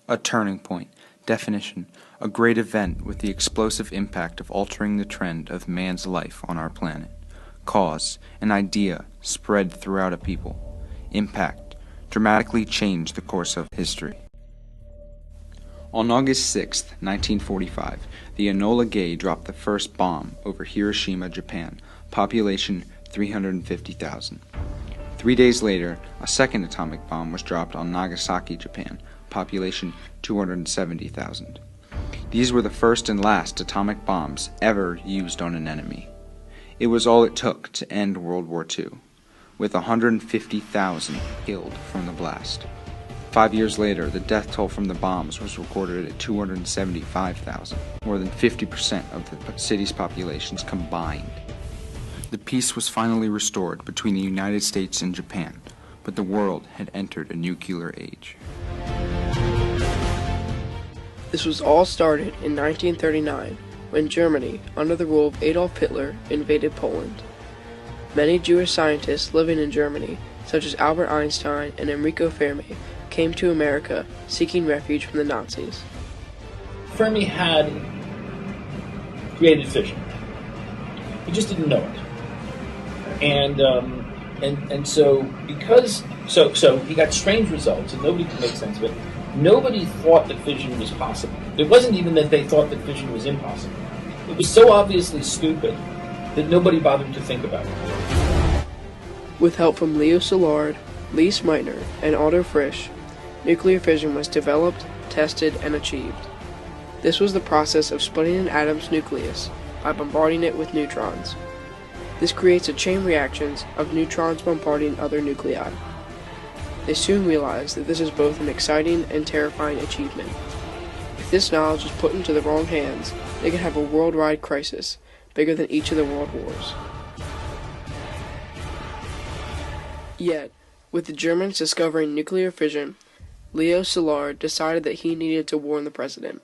A turning point. Definition. A great event with the explosive impact of altering the trend of man's life on our planet. Cause. An idea spread throughout a people. Impact. Dramatically changed the course of history. On August 6, 1945, the Enola Gay dropped the first bomb over Hiroshima, Japan, population 350,000. 3 days later, a second atomic bomb was dropped on Nagasaki, Japan, population 270,000. These were the first and last atomic bombs ever used on an enemy. It was all it took to end World War II, with 150,000 killed from the blast. 5 years later, the death toll from the bombs was recorded at 275,000, more than 50% of the city's populations combined. The peace was finally restored between the United States and Japan, but the world had entered a nuclear age. This was all started in 1939, when Germany, under the rule of Adolf Hitler, invaded Poland. Many Jewish scientists living in Germany, such as Albert Einstein and Enrico Fermi, came to America seeking refuge from the Nazis. Fermi had created fission. He just didn't know it. And so he got strange results and nobody could make sense of it. Nobody thought that fission was possible. It wasn't even that they thought that fission was impossible. It was so obviously stupid that nobody bothered to think about it. With help from Leo Szilard, Lee Meitner, and Otto Frisch, nuclear fission was developed, tested, and achieved. This was the process of splitting an atom's nucleus by bombarding it with neutrons. This creates a chain reaction of neutrons bombarding other nuclei. They soon realized that this is both an exciting and terrifying achievement. If this knowledge is put into the wrong hands, they could have a worldwide crisis, bigger than each of the world wars. Yet, with the Germans discovering nuclear fission, Leo Szilard decided that he needed to warn the president.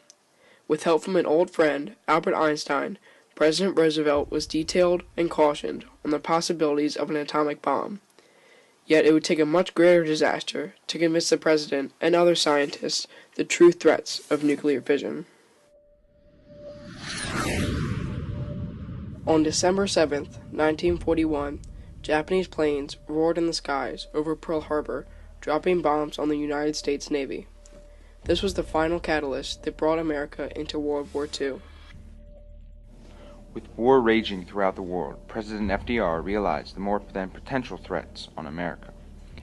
With help from an old friend, Albert Einstein, President Roosevelt was detailed and cautioned on the possibilities of an atomic bomb. Yet it would take a much greater disaster to convince the president and other scientists the true threats of nuclear fission. On December 7, 1941, Japanese planes roared in the skies over Pearl Harbor, dropping bombs on the United States Navy. This was the final catalyst that brought America into World War II. With war raging throughout the world, President FDR realized the more than potential threats on America.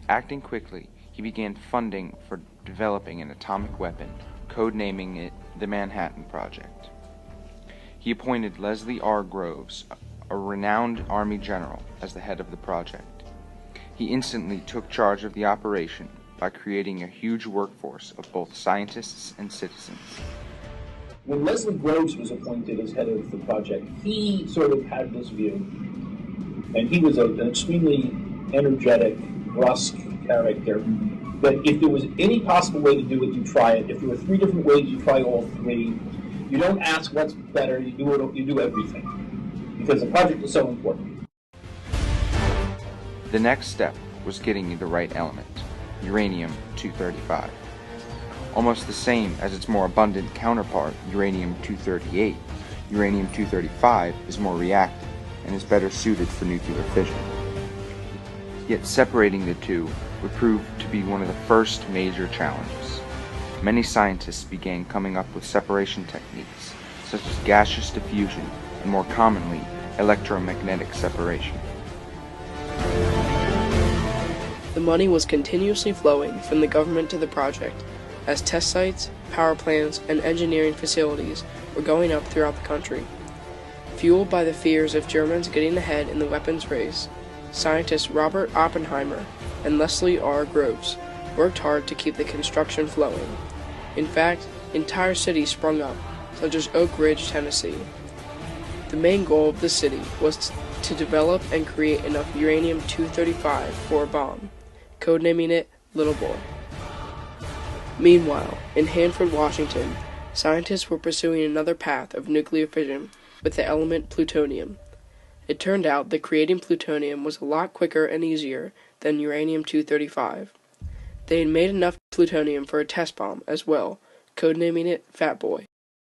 Acting quickly, he began funding for developing an atomic weapon, codenaming it the Manhattan Project. He appointed Leslie R. Groves, a renowned Army general, as the head of the project. He instantly took charge of the operation by creating a huge workforce of both scientists and citizens. When Leslie Groves was appointed as head of the project, he sort of had this view, and he was an extremely energetic, brusque character, that if there was any possible way to do it, you try it. If there were 3 different ways, you try all 3. You don't ask what's better, you do everything, because the project is so important. The next step was getting you the right element, uranium-235. Almost the same as its more abundant counterpart, uranium-238, uranium-235 is more reactive and is better suited for nuclear fission. Yet separating the two would prove to be one of the first major challenges. Many scientists began coming up with separation techniques, such as gaseous diffusion and more commonly, electromagnetic separation. The money was continuously flowing from the government to the project, as test sites, power plants, and engineering facilities were going up throughout the country. Fueled by the fears of Germans getting ahead in the weapons race, scientists Robert Oppenheimer and Leslie R. Groves worked hard to keep the construction flowing. In fact, entire cities sprung up, such as Oak Ridge, Tennessee. The main goal of the city was to develop and create enough uranium-235 for a bomb, codenaming it Little Boy. Meanwhile, in Hanford, Washington, scientists were pursuing another path of nuclear fission with the element plutonium. It turned out that creating plutonium was a lot quicker and easier than uranium-235. They had made enough plutonium for a test bomb as well, codenaming it Fat Boy.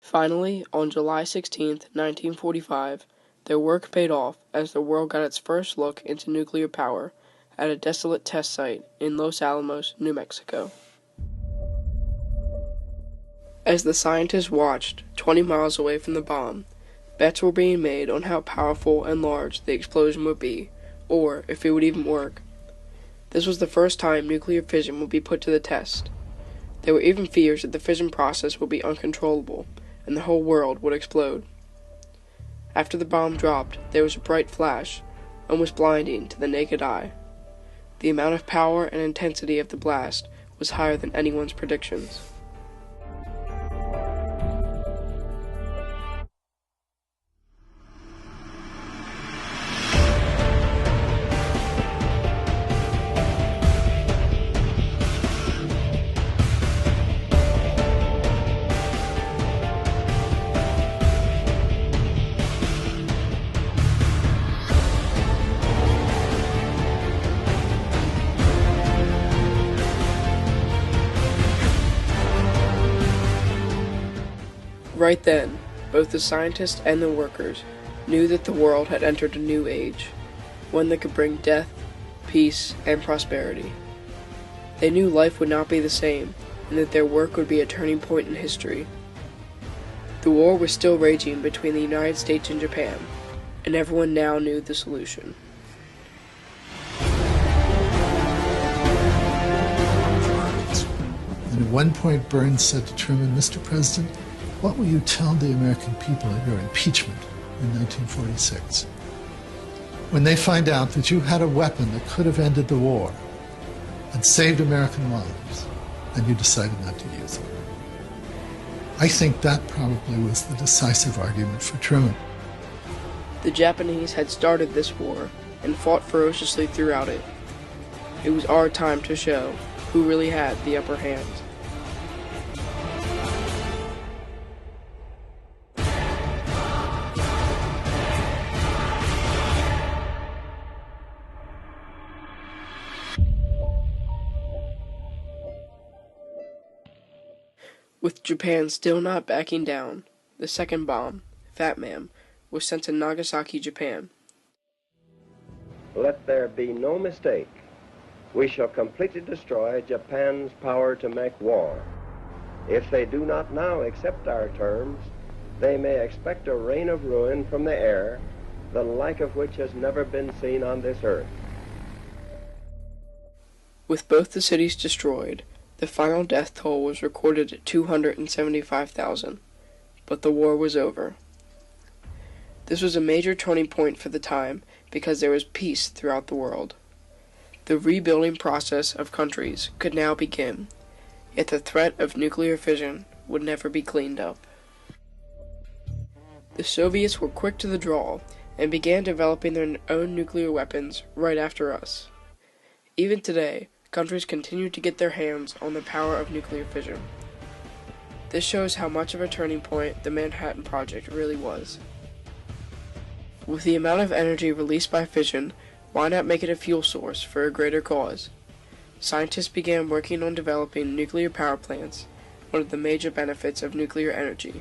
Finally, on July 16, 1945, their work paid off as the world got its first look into nuclear power at a desolate test site in Los Alamos, New Mexico. As the scientists watched, 20 miles away from the bomb, bets were being made on how powerful and large the explosion would be, or if it would even work. This was the first time nuclear fission would be put to the test. There were even fears that the fission process would be uncontrollable, and the whole world would explode. After the bomb dropped, there was a bright flash, almost blinding to the naked eye. The amount of power and intensity of the blast was higher than anyone's predictions. Right then, both the scientists and the workers knew that the world had entered a new age, one that could bring death, peace, and prosperity. They knew life would not be the same, and that their work would be a turning point in history. The war was still raging between the United States and Japan, and everyone now knew the solution. And at one point, Burns said to Truman, "Mr. President, what will you tell the American people at your impeachment in 1946? When they find out that you had a weapon that could have ended the war and saved American lives, and you decided not to use it." I think that probably was the decisive argument for Truman. The Japanese had started this war and fought ferociously throughout it. It was our time to show who really had the upper hand. With Japan still not backing down, the second bomb, Fat Man, was sent to Nagasaki, Japan. Let there be no mistake. We shall completely destroy Japan's power to make war. If they do not now accept our terms, they may expect a rain of ruin from the air, the like of which has never been seen on this earth. With both the cities destroyed, the final death toll was recorded at 275,000, but the war was over. This was a major turning point for the time because there was peace throughout the world. The rebuilding process of countries could now begin, yet the threat of nuclear fission would never be cleaned up. The Soviets were quick to the draw and began developing their own nuclear weapons right after us. Even today, countries continue to get their hands on the power of nuclear fission. This shows how much of a turning point the Manhattan Project really was. With the amount of energy released by fission, why not make it a fuel source for a greater cause? Scientists began working on developing nuclear power plants, one of the major benefits of nuclear energy.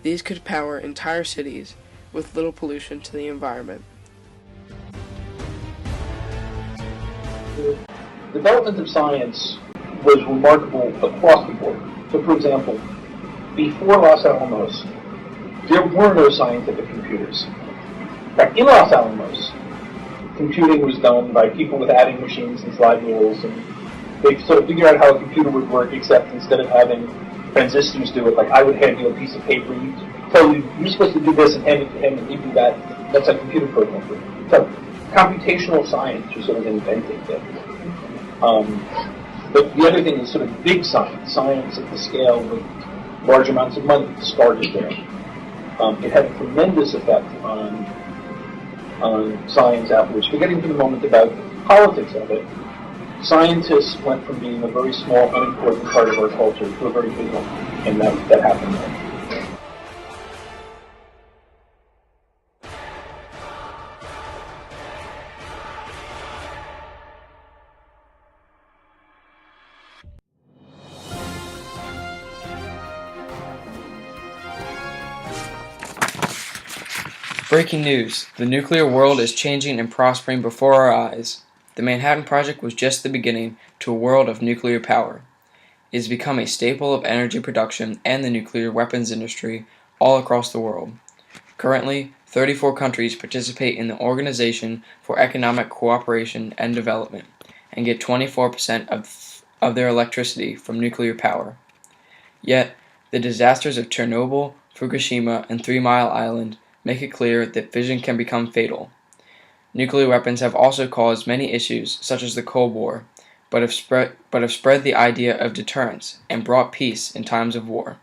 These could power entire cities with little pollution to the environment. The development of science was remarkable across the board. So, for example, before Los Alamos, there were no scientific computers. In fact, in Los Alamos, computing was done by people with adding machines and slide rules, and they sort of figured out how a computer would work, except instead of having transistors do it, like I would hand you a piece of paper, you tell you, you're supposed to do this and hand it to him, and he'd do that. That's a computer program. So, computational science was sort of invented then. But the other thing is sort of big science, science at the scale with large amounts of money started there. It had a tremendous effect on science afterwards. Forgetting for the moment about the politics of it, scientists went from being a very small, unimportant part of our culture to a very big one, and that happened there. Breaking news. The nuclear world is changing and prospering before our eyes. The Manhattan Project was just the beginning to a world of nuclear power. It has become a staple of energy production and the nuclear weapons industry all across the world. Currently, 34 countries participate in the Organization for Economic Cooperation and Development and get 24% of their electricity from nuclear power. Yet, the disasters of Chernobyl, Fukushima, and 3 Mile Island make it clear that fission can become fatal. Nuclear weapons have also caused many issues, such as the Cold War, but have spread the idea of deterrence and brought peace in times of war.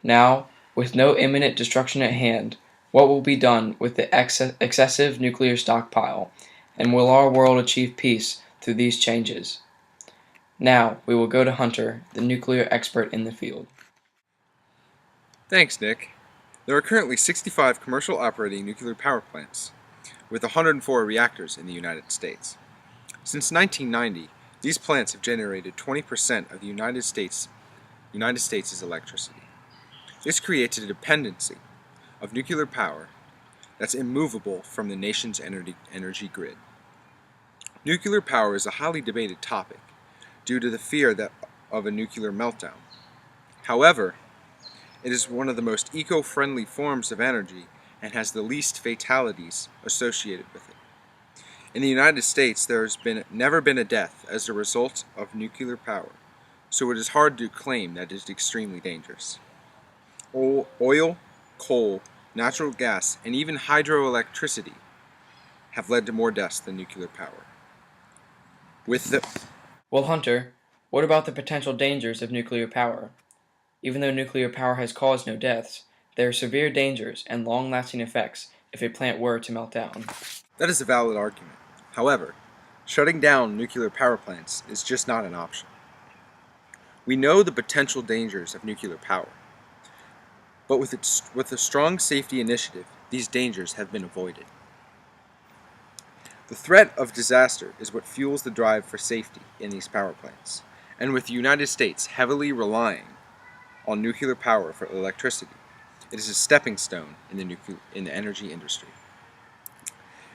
Now, with no imminent destruction at hand, what will be done with the excessive nuclear stockpile, and will our world achieve peace through these changes? Now, we will go to Hunter, the nuclear expert in the field. Thanks, Nick. There are currently 65 commercial operating nuclear power plants, with 104 reactors in the United States. Since 1990, these plants have generated 20% of the United States' electricity. This creates a dependency of nuclear power that's immovable from the nation's energy grid. Nuclear power is a highly debated topic due to the fear of a nuclear meltdown. However, it is one of the most eco-friendly forms of energy and has the least fatalities associated with it. In the United States, there has never been a death as a result of nuclear power, so it is hard to claim that it is extremely dangerous. Oil, coal, natural gas, and even hydroelectricity have led to more deaths than nuclear power. Well, Hunter, what about the potential dangers of nuclear power? Even though nuclear power has caused no deaths, there are severe dangers and long-lasting effects if a plant were to melt down. That is a valid argument. However, shutting down nuclear power plants is just not an option. We know the potential dangers of nuclear power, but with a strong safety initiative, these dangers have been avoided. The threat of disaster is what fuels the drive for safety in these power plants, and with the United States heavily relying on nuclear power for electricity, it is a stepping stone in the energy industry.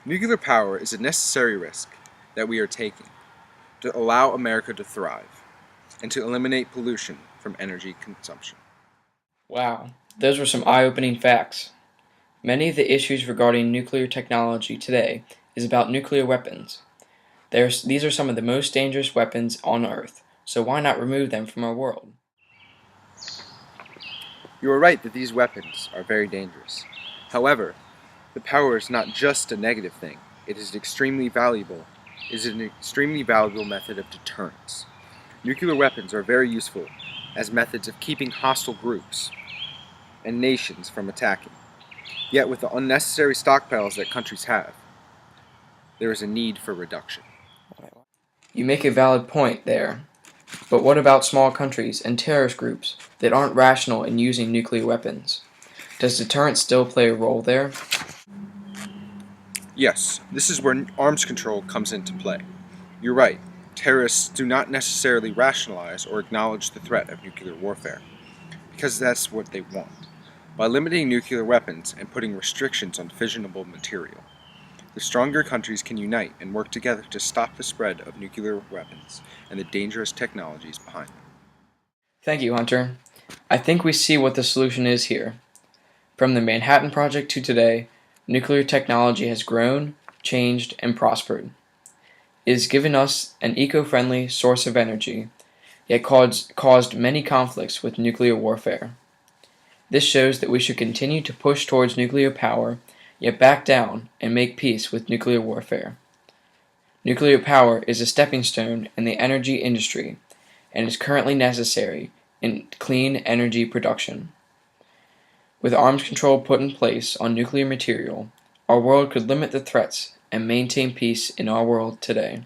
Nuclear power is a necessary risk that we are taking to allow America to thrive and to eliminate pollution from energy consumption. Wow, those were some eye-opening facts. Many of the issues regarding nuclear technology today is about nuclear weapons. These are some of the most dangerous weapons on Earth, so why not remove them from our world? You are right that these weapons are very dangerous. However, the power is not just a negative thing. It is an extremely valuable method of deterrence. Nuclear weapons are very useful as methods of keeping hostile groups and nations from attacking. Yet with the unnecessary stockpiles that countries have, there is a need for reduction. You make a valid point there. But what about small countries and terrorist groups that aren't rational in using nuclear weapons? Does deterrence still play a role there? Yes, this is where arms control comes into play. You're right, terrorists do not necessarily rationalize or acknowledge the threat of nuclear warfare, because that's what they want, by limiting nuclear weapons and putting restrictions on fissionable material. The stronger countries can unite and work together to stop the spread of nuclear weapons and the dangerous technologies behind them. Thank you, Hunter. I think we see what the solution is here. From the Manhattan Project to today, nuclear technology has grown, changed, and prospered. It has given us an eco-friendly source of energy, yet caused many conflicts with nuclear warfare. This shows that we should continue to push towards nuclear power, yet back down and make peace with nuclear warfare. Nuclear power is a stepping stone in the energy industry and is currently necessary in clean energy production. With arms control put in place on nuclear material, our world could limit the threats and maintain peace in our world today.